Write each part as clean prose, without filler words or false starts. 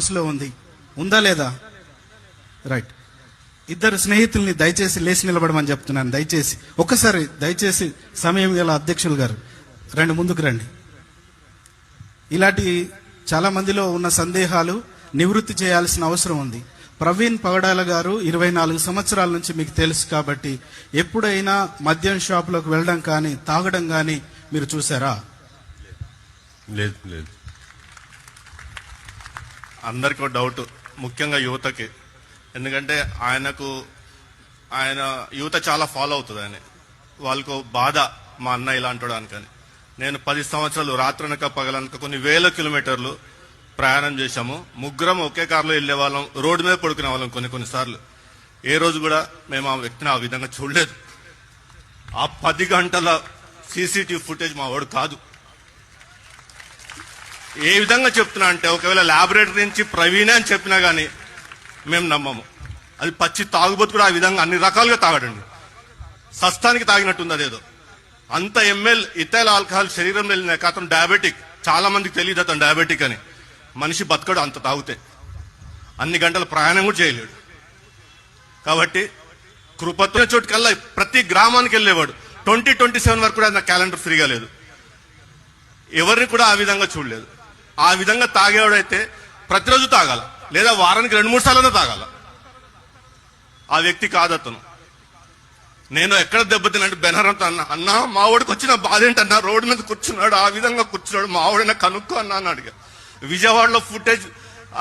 మనసులో ఉందా లేదా? రైట్. ఇద్దరు స్నేహితుల్ని దయచేసి లేచి నిలబడమని చెప్తున్నాను. దయచేసి ఒక్కసారి దయచేసి సమయం గల అధ్యక్షులు గారు రండి, ముందుకు రండి. ఇలాంటి చాలా మందిలో ఉన్న సందేహాలు నివృత్తి చేయాల్సిన అవసరం ఉంది. ప్రవీణ్ పగడాల గారు 24 సంవత్సరాల నుంచి మీకు తెలుసు కాబట్టి ఎప్పుడైనా మద్యం షాపులోకి వెళ్ళడం కానీ తాగడం కానీ మీరు చూసారా? లేదు లేదు. అందరికీ డౌట్, ముఖ్యంగా యువతకి. ఎందుకంటే ఆయన యువత చాలా ఫాలో అవుతుంది. వాళ్ళకు బాధ, మా అన్న ఇలా అంటాడు అనుకని. నేను 10 సంవత్సరాలు రాత్రనక పగలనక కొన్ని వేల కిలోమీటర్లు ప్రయాణం చేశాము. ముగ్గురం ఒకే కారులో వెళ్లే వాళ్ళం, రోడ్డు మీద పడుకునే వాళ్ళం కొన్నిసార్లు. ఏ రోజు కూడా మేము ఆ వ్యక్తిని ఆ విధంగా చూడలేదు. ఆ 10 గంటల సీసీటీవీ ఫుటేజ్ మా వాడు కాదు. ఏ విధంగా చెప్తున్నా అంటే, ఒకవేళ ల్యాబొరేటరీ నుంచి ప్రవీణే అని చెప్పినా గానీ మేము నమ్మము. అది పచ్చి తాగుబోతు కూడా ఆ విధంగా అన్ని రకాలుగా తాగడండి. సస్తానికి తాగినట్టుంది అదేదో. అంత ఎంఎల్ ఇథైల్ ఆల్కహాల్ శరీరంలో వెళ్ళిన అతను డయాబెటిక్. చాలా మందికి తెలియదు అతను డయాబెటిక్ అని. మనిషి బతకడు అంత తాగితే. అన్ని గంటల ప్రయాణం కూడా చేయలేడు. కాబట్టి కృపత్వ చోటుకల్లా ప్రతి గ్రామానికి వెళ్ళేవాడు. 2027 వరకు కూడా నా క్యాలెండర్ ఫ్రీగా లేదు. ఎవరిని కూడా ఆ విధంగా చూడలేదు. ఆ విధంగా తాగేవాడైతే ప్రతిరోజు తాగాల, లేదా వారానికి 2-3 సార్లు తాగాల. ఆ వ్యక్తి కాదు అతను. నేను ఎక్కడ దెబ్బతినంటే బెనరంతో అన్నా మా వాడికి వచ్చిన బాధ ఏంటన్నా, రోడ్డు మీద కూర్చున్నాడు, ఆ విధంగా కూర్చున్నాడు, మా వాడిన కనుక్కో అన్నా అని అడిగా. విజయవాడలో ఫుటేజ్,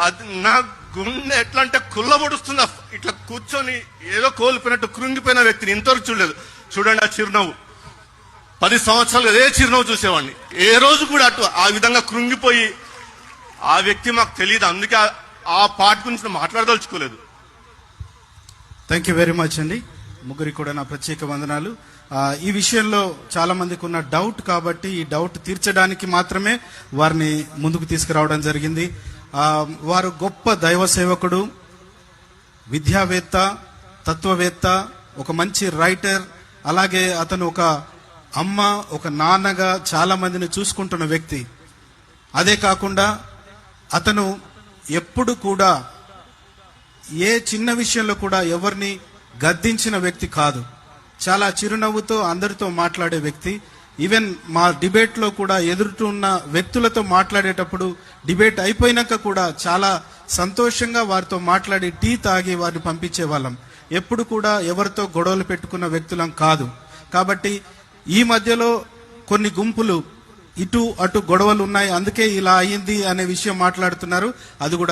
అది నా గుండె ఎట్లా అంటే కుల్లబొడుస్తుంది. ఇట్లా కూర్చొని ఏదో కోల్పోయినట్టు కృంగిపోయిన వ్యక్తిని ఇంతవరకు చూడలేదు. చూడండి ఆ చిరునవ్వు. 10 సంవత్సరాలు అదే చిరునవ్వు చూసేవాడిని. ఏ రోజు కూడా అటు ఆ విధంగా కృంగిపోయి ఆ వ్యక్తి మాకు తెలియదు. అందుకే ఆ పార్ట్ గురించి మాట్లాడదలుచుకోలేదు. థ్యాంక్ యూ వెరీ మచ్ అండి. ముగ్గురికి కూడా నా ప్రత్యేక వందనాలు. ఈ విషయంలో చాలా మందికి ఉన్న డౌట్ కాబట్టి ఈ డౌట్ తీర్చడానికి మాత్రమే వారిని ముందుకు తీసుకురావడం జరిగింది. వారు గొప్ప దైవ సేవకుడు, విద్యావేత్త, తత్వవేత్త, ఒక మంచి రైటర్. అలాగే అతను ఒక అమ్మ, ఒక నాన్నగా చాలా మందిని చూసుకుంటున్న వ్యక్తి. అదే కాకుండా అతను ఎప్పుడు కూడా ఏ చిన్న విషయంలో కూడా ఎవరిని గద్దించిన వ్యక్తి కాదు. చాలా చిరునవ్వుతో అందరితో మాట్లాడే వ్యక్తి. ఈవెన్ మా డిబేట్ లో కూడా ఎదురుతున్న వ్యక్తులతో మాట్లాడేటప్పుడు డిబేట్ అయిపోయినాక కూడా చాలా సంతోషంగా వారితో మాట్లాడి టీ తాగి వారిని పంపించే వాళ్ళం. ఎప్పుడు కూడా ఎవరితో గొడవలు పెట్టుకున్న వ్యక్తులం కాదు. కాబట్టి ఈ మధ్యలో కొన్ని గుంపులు ఇటు అటు గొడవలు ఉన్నాయి, అందుకే ఇలా అయ్యింది అనే విషయం మాట్లాడుతున్నారు. అది కూడా